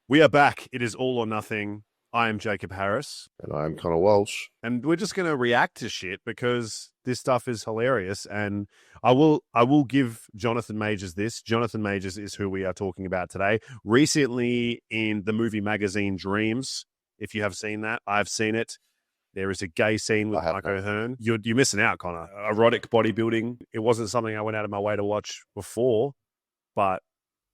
We are back. It is All or Nothing. I am Jacob Harris. And I'm Connor Walsh. And we're just going to react to shit because this stuff is hilarious. And I will give Jonathan Majors this. Jonathan Majors is who we are talking about today. Recently in the movie magazine Dreams, if you have seen that, I've seen it. There is a gay scene with Mike O'Hearn. You're missing out, Connor. Erotic bodybuilding. It wasn't something I went out of my way to watch before, but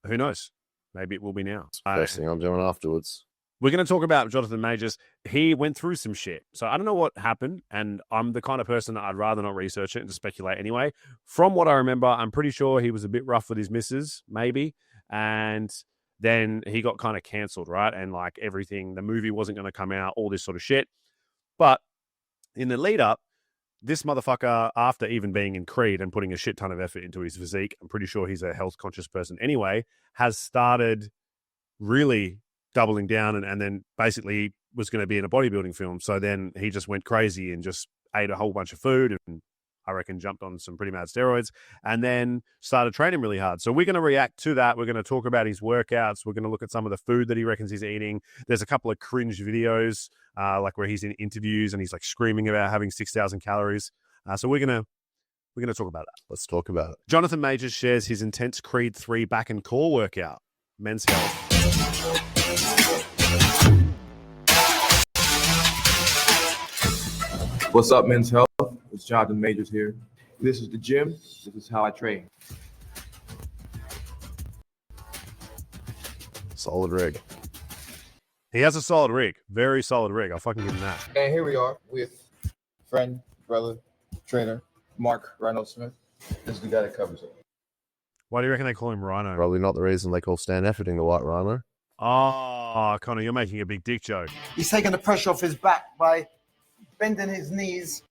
who knows? Maybe it will be now. First thing I'm doing afterwards. We're going to talk about Jonathan Majors. He went through some shit. So I don't know what happened, and I'm the kind of person that I'd rather not research it and just speculate anyway. From what I remember, I'm pretty sure he was a bit rough with his missus, maybe, and then he got kind of cancelled, right? And like everything, the movie wasn't going to come out, all this sort of shit. But in the lead up, this motherfucker, after even being in Creed and putting a shit ton of effort into his physique, I'm pretty sure he's a health conscious person anyway, has started really doubling down and then basically was going to be in a bodybuilding film. So then he just went crazy and just ate a whole bunch of food and I reckon jumped on some pretty mad steroids and then started training really hard. So we're going to react to that. We're going to talk about his workouts. We're going to look at some of the food that he reckons he's eating. There's a couple of cringe videos, like where he's in interviews and he's like screaming about having 6,000 calories. So we're going to talk about that. Let's talk about it. Jonathan Majors shares his intense Creed 3 back and core workout. Men's Health. What's up, Men's Health? It's Jonathan Majors here. This is the gym. This is how I train. Solid rig. He has a solid rig. Very solid rig. I'll fucking give him that. And here we are with friend, brother, trainer, Mark Rhino Smith. This is the guy that covers it. Why do you reckon they call him Rhino? Probably not the reason they call Stan Efforting the White Rhino. Oh, Connor, you're making a big dick joke. He's taking the pressure off his back by bending his knees.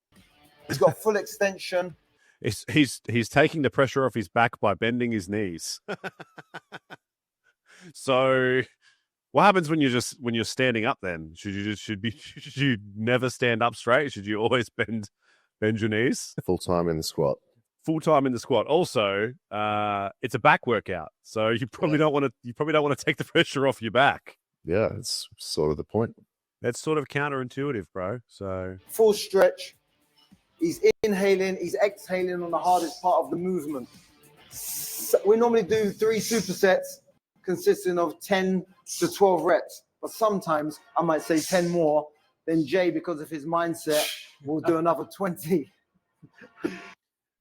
He's got full extension. He's taking the pressure off his back by bending his knees. So, what happens when you're standing up? Then should you never stand up straight? Should you always bend your knees? Full time in the squat. Full time in the squat. Also, it's a back workout, so you probably don't want to take the pressure off your back. Yeah, it's sort of the point. That's sort of counterintuitive, bro. So Full stretch. He's inhaling. He's exhaling on the hardest part of the movement. So we normally do 3 supersets consisting of 10 to 12 reps, but sometimes I might say 10 more. Then Jay, because of his mindset, will do another 20.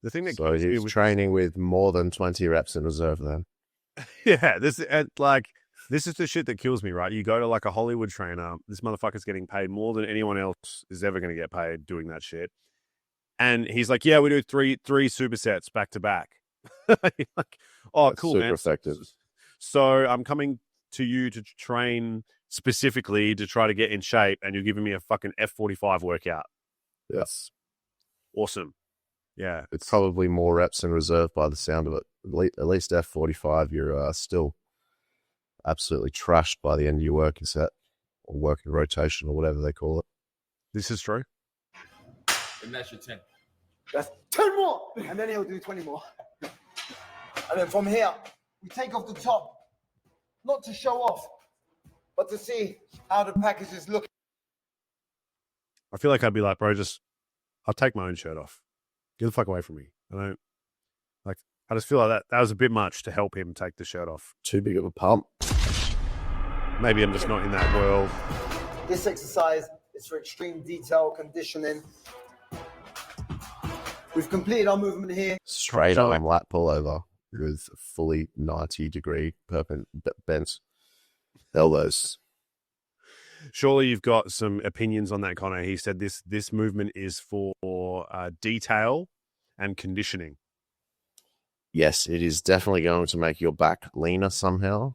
The thing that so he's training with more than 20 reps in reserve then. Yeah, this is the shit that kills me, right? You go to like a Hollywood trainer, this motherfucker's getting paid more than anyone else is ever going to get paid doing that shit. And he's like, yeah, we do three supersets back to back. Like, oh, that's cool, super man. effective. So I'm coming to you to train specifically to try to get in shape and you're giving me a fucking F45 workout. Yes. Awesome. Yeah. It's probably more reps in reserve by the sound of it. At least F45, you're still absolutely trashed by the end of your working set or working rotation or whatever they call it. This is true. And that's your 10. That's 10 more. And then he'll do 20 more. And then from here, we take off the top, not to show off, but to see how the package is looking. I feel like I'd be like, bro, I'll take my own shirt off. Get the fuck away from me. I just feel like that was a bit much to help him take the shirt off. Too big of a pump. Maybe I'm just not in that world. This exercise is for extreme detail conditioning. We've completed our movement here. Straight arm lat pullover with fully 90-degree bent elbows. Surely you've got some opinions on that, Connor. He said this movement is for detail and conditioning. Yes, it is definitely going to make your back leaner somehow.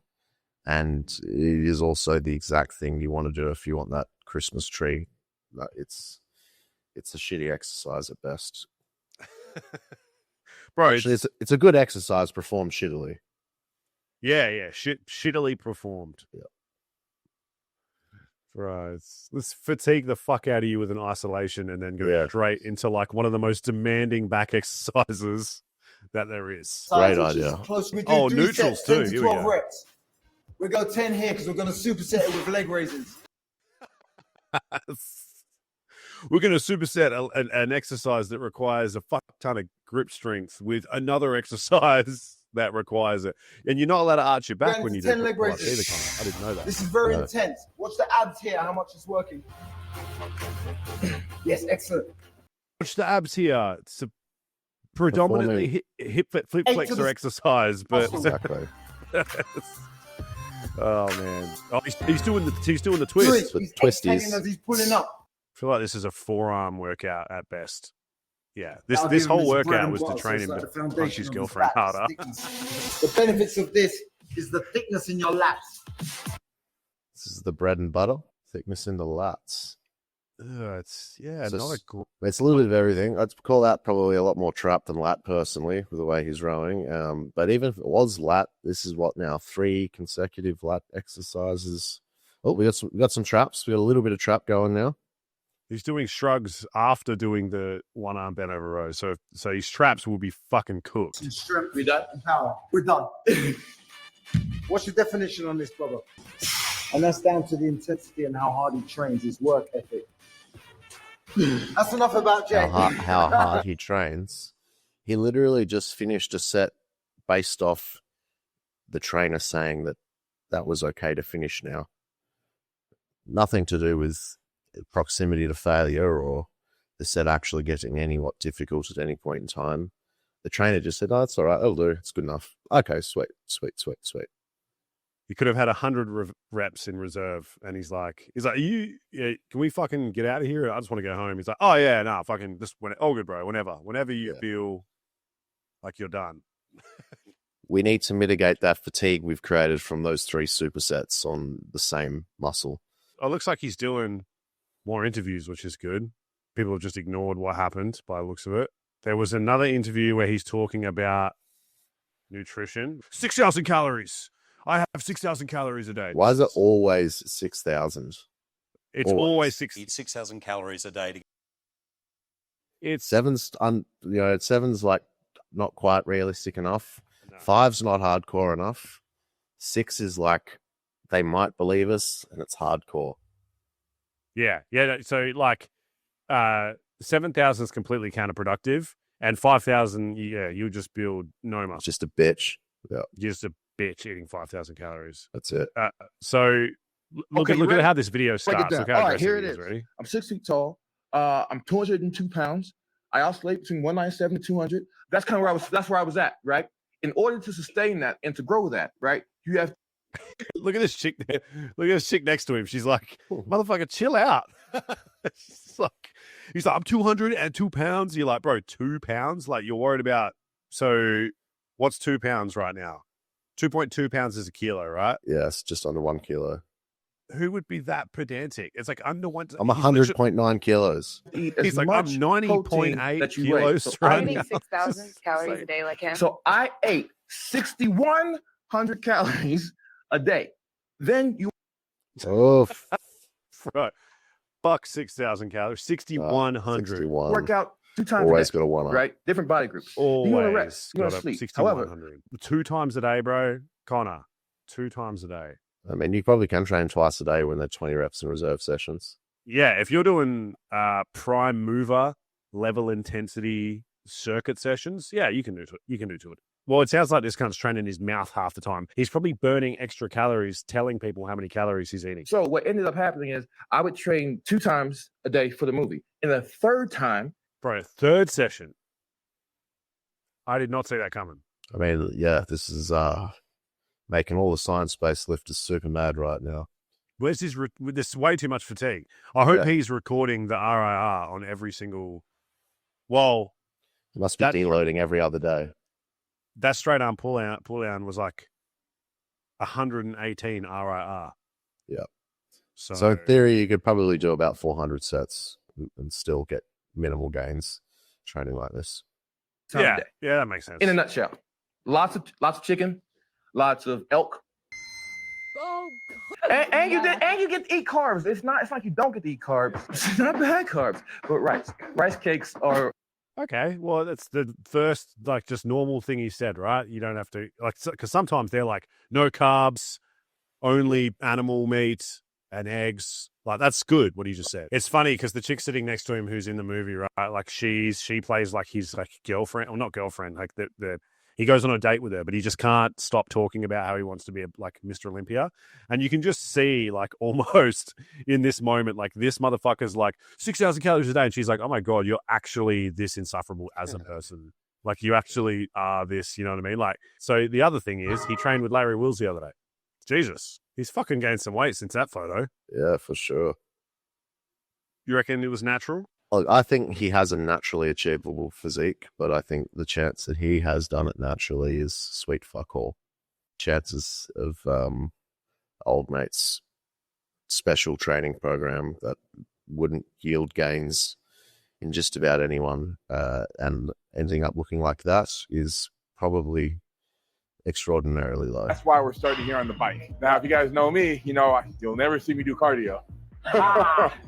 And it is also the exact thing you want to do if you want that Christmas tree. It's a shitty exercise at best. Bro, actually, it's a good exercise performed shittily. Yeah, shittily performed. Yeah. Bro, let's fatigue the fuck out of you with an isolation and then go straight into like one of the most demanding back exercises that there is. Great idea. Close. We do oh, 3 neutrals sets, too. 10 to 12 reps. We'll go 10 here because we're going to superset it with leg raises. We're going to superset an exercise that requires a fuck ton of grip strength with another exercise that requires it. And you're not allowed to arch your back Going when to you 10 do leg pull-ups raises. either, Connor. I didn't know that. This is very No. intense. Watch the abs here, how much it's working. Yes, excellent. Watch the abs here. It's a predominantly hip flip 8 to flexor the exercise, but muscle. Exactly. oh man, he's doing the twist. Three. He's Twisties. exhaling as he's pulling up. I feel like this is a forearm workout at best. Yeah, this I'll this give him whole his bread workout and was to butter, train so him it's to like the punch foundation his of girlfriend back, harder. thickness. The benefits of this is the thickness in your lats. This is the bread and butter. Thickness in the lats. It's So not a it's a little bit of everything. I'd call that probably a lot more trap than lat, personally, with the way he's rowing. But even if it was lat, this is what now 3 consecutive lat exercises. Oh, we got some traps. We got a little bit of trap going now. He's doing shrugs after doing the one arm bent over row, so his traps will be fucking cooked. And strength. We done? And power. We're done. What's your definition on this, brother? And that's down to the intensity and how hard he trains, his work ethic. That's enough about Jay. How hard he trains. He literally just finished a set based off the trainer saying that was okay to finish now. Nothing to do with proximity to failure or the set actually getting any difficult at any point in time. The trainer just said, "Oh, it's all right. It'll do. It's good enough." Okay, sweet. He could have had 100 reps in reserve, and he's like, can we fucking get out of here? I just want to go home. He's like, oh yeah, nah, fucking just all good, bro. Whenever you feel like you're done. We need to mitigate that fatigue we've created from those 3 supersets on the same muscle. Oh, it looks like he's doing more interviews, which is good. People have just ignored what happened by the looks of it. There was another interview where he's talking about nutrition. 6,000 calories. I have 6,000 calories a day. Why is it always 6,000? It's always Eat 6,000 calories a day. It's Seven's like not quite realistic enough. No. 5's not hardcore enough. 6 is like they might believe us, and it's hardcore. Yeah. So like 7,000 is completely counterproductive, and 5,000, you just build no muscle. It's just a bitch. Yeah, You're just a bitch eating 5,000 calories. that's it. So look Okay, you at ready? how this video Break it starts. down. Look how All right, aggressive here he it is. is. Ready? I'm 6 feet tall. I'm 202 pounds. I oscillate between 197 and 200. That's kind of where I was. That's where I was at, right? In order to sustain that and to grow that, right, you have Look at this chick there. Look at this chick next to him. She's like, motherfucker, chill out. He's like, I'm 202 pounds. You're like, bro, 2 pounds? Like, you're worried about. So what's 2 pounds right now? 2.2 pounds is a kilo, right? Yeah, it's just under 1 kilo. Who would be that pedantic? It's like under one. I'm 100.9 kilos. to eat as He's like, I'm much protein 90.8 that you kilos weigh. So right I I'm now. eating 6,000 It's calories like- a day like him. So I ate 6,100 calories a day. Then you Oh, Right. Fuck 6,000 calories. 6,100. 61. work out 2 times Always a day, got a 1 up. right? Different body groups. Always You want to rest. You want got to up sleep. 6,100. 2 times a day, bro. Connor, 2 times a day. I mean, you probably can train twice a day when they're 20 reps in reserve sessions. Yeah, if you're doing prime mover level intensity circuit sessions, yeah, you can do it. You can do it. Well, it sounds like this cunt's training his mouth half the time. He's probably burning extra calories, telling people how many calories he's eating. So what ended up happening is I would train 2 times a day for the movie. And the third time, Bro, 3rd session. I did not see that coming. I mean, yeah, this is making all the science-based lifters super mad right now. Where's this? This is way too much fatigue. I hope Yeah. he's recording the RIR on every single. Well, It must be That- deloading every other day. that straight arm pull down was like 118 RIR. Yeah. So, So in theory, you could probably do about 400 sets and still get minimal gains training like this. time yeah, a day. yeah, that makes sense. In a nutshell, lots of chicken, lots of elk, Oh, and you get to eat carbs. It's like you don't get to eat carbs. It's not bad carbs, but rice cakes are. Okay, well, that's the first, just normal thing he said, right? You don't have to, because sometimes they're like, no carbs, only animal meat and eggs. Like, that's good, what he just said. It's funny because the chick sitting next to him who's in the movie, right? Like, she plays like his like girlfriend, or not girlfriend, like he goes on a date with her, but he just can't stop talking about how he wants to be like Mr. Olympia. And you can just see, like, almost in this moment, like, this motherfucker's like 6,000 calories a day. And she's like, oh my God, you're actually this insufferable as a person. Like, you actually are this, you know what I mean? Like, so the other thing is he trained with Larry Wills the other day. Jesus, he's fucking gained some weight since that photo. Yeah, for sure. You reckon it was natural? Look, I think he has a naturally achievable physique, but I think the chance that he has done it naturally is sweet fuck all. Chances of old mate's special training program that wouldn't yield gains in just about anyone and ending up looking like that is probably extraordinarily low. That's why we're starting here on the bike. Now, if you guys know me, you know you'll never see me do cardio.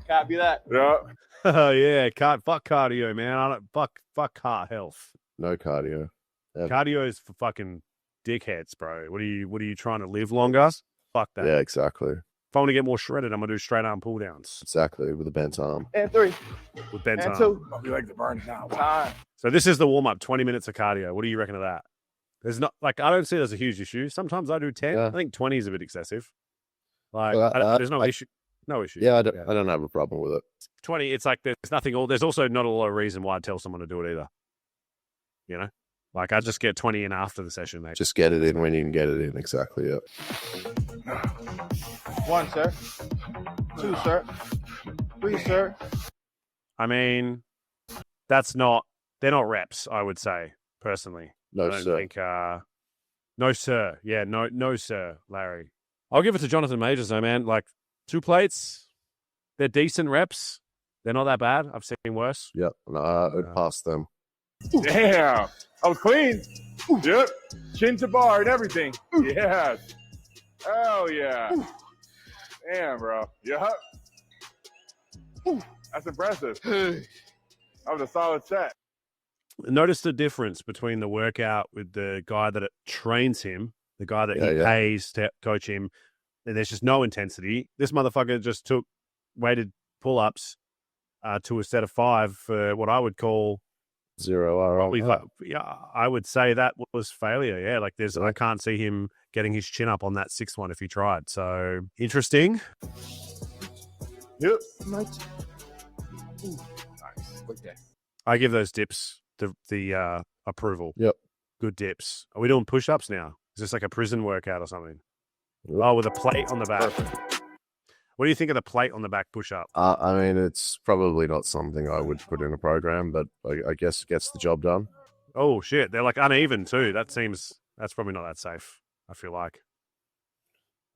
Copy that. Yeah. Oh yeah, fuck cardio, man. I don't fuck heart health. No cardio. Yeah. Cardio is for fucking dickheads, bro. What are you trying to live longer? Fuck that. Yeah, exactly. If I want to get more shredded, I'm gonna do straight arm pull downs Exactly, with a bent arm. And 3. with bent And arm. 2. Oh, we like to burn now. Time. So this is the warm up. 20 minutes of cardio. What do you reckon of that? There's not like, I don't see there's a huge issue. Sometimes I do 10. Yeah. I think 20 is a bit excessive. Like, Well, there's no issue. No issue. Yeah, I don't have a problem with it. 20. It's like there's nothing. There's also not a lot of reason why I'd tell someone to do it either. You know, like I just get 20 in after the session, mate. Just get it in when you can get it in. Exactly. Yeah. 1, sir. 2, sir. 3, sir. I mean, they're not reps, I would say, personally. No, I don't sir. think, no, sir. Yeah, no, sir, Larry. I'll give it to Jonathan Majors, though, man. Like, 2 plates, they're decent reps. They're not that bad. I've seen worse. Yep. No, I would pass them. Damn. I was clean. Yep. Chin to bar and everything. Yeah. Hell yeah. Damn, bro. Yep. That's impressive. That was a solid set. Notice the difference between the workout with the guy that trains him, the guy that he Yeah. pays to coach him, and there's just no intensity. This motherfucker just took weighted pull-ups to a set of 5 for what I would call 0 probably, RL. yeah, I would say that was failure. Yeah, like I can't see him getting his chin up on that 6th one if he tried. So interesting. Yep. Nice. Nice. Look at that. I give those dips the approval. Yep. Good dips. Are we doing push-ups now? Is this like a prison workout or something? Oh, with a plate on the back. Perfect. What do you think of the plate on the back push-up? I mean, it's probably not something I would put in a program, but I guess it gets the job done. Oh shit, they're like uneven too. That's probably not that safe. I feel like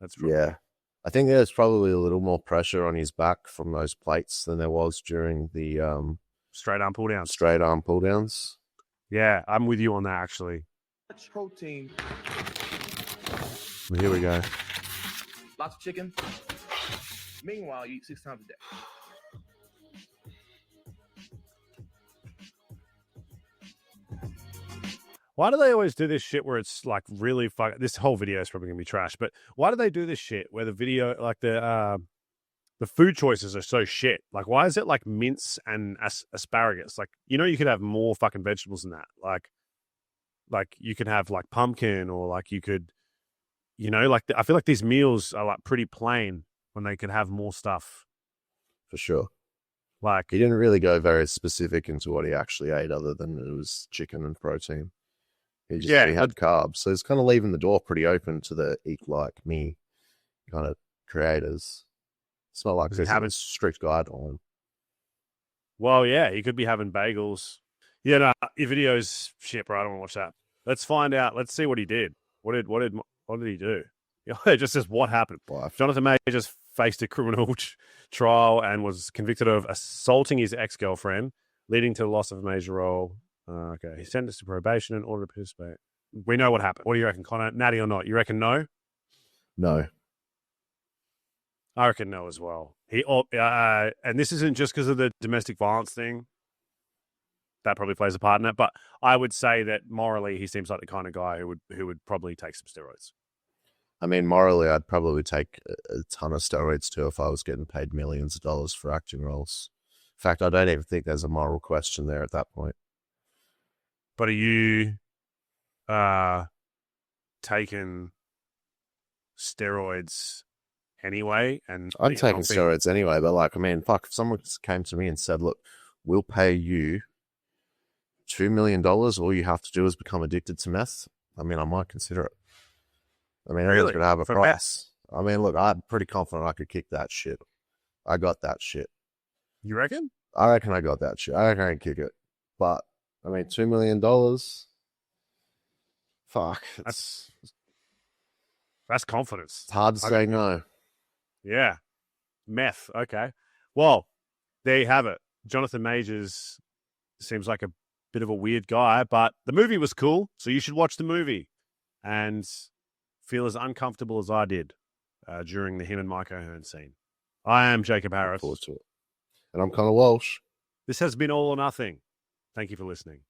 that's Yeah. I think there's probably a little more pressure on his back from those plates than there was during the straight arm pull downs. straight arm pull downs. Yeah, I'm with you on that actually. Much protein, Well, here we go. lots of chicken. Meanwhile, you eat 6 times a day. Why do they always do this shit where it's like really this whole video is probably gonna be trash, but why do they do this shit where the video, like the food choices are so shit? Like, why is it like mince and asparagus? Like, you know, you could have more fucking vegetables than that. Like you could have like pumpkin, or like you could, you know, like I feel like these meals are like pretty plain when they could have more stuff. For sure. Like, He didn't really go very specific into what he actually ate other than it was chicken and protein. He just Yeah, he had carbs. So it's kind of leaving the door pretty open to the eat like me kind of creators. It's not like Does he there's have a it- strict guideline. well, yeah, he could be having bagels. Yeah, no, your video's shit, bro. I don't want to watch that. Let's find out. Let's see what he did. What did he do? It just says what happened. Life. Jonathan May just faced a criminal trial and was convicted of assaulting his ex-girlfriend, leading to the loss of a major role. Okay, he's sentenced to probation in order to participate. We know what happened. What do you reckon, Connor? Natty or not? You reckon no? No. I reckon no as well. And this isn't just because of the domestic violence thing. That probably plays a part in it. But I would say that morally, he seems like the kind of guy who would probably take some steroids. I mean, morally, I'd probably take a ton of steroids too if I was getting paid millions of dollars for acting roles. In fact, I don't even think there's a moral question there at that point. But are you taking steroids anyway? And I'm you know, taking not being- steroids anyway, but like, I mean, fuck, if someone came to me and said, look, we'll pay you $2 million, all you have to do is become addicted to meth, I mean, I might consider it. I mean, everyone's Really? going to have a For price. I mean, look, I'm pretty confident I could kick that shit. I got that shit. You reckon? I reckon I got that shit. I reckon I can kick it. But, I mean, $2 million, fuck. It's That's confidence. hard to say no. Yeah. Meth. Okay. Well, there you have it. Jonathan Majors seems like a bit of a weird guy, but the movie was cool. So you should watch the movie and feel as uncomfortable as I did during the him and Mike O'Hearn scene. I am Jacob Look Harris. forward to it. And I'm Connor Walsh. This has been All or Nothing. Thank you for listening.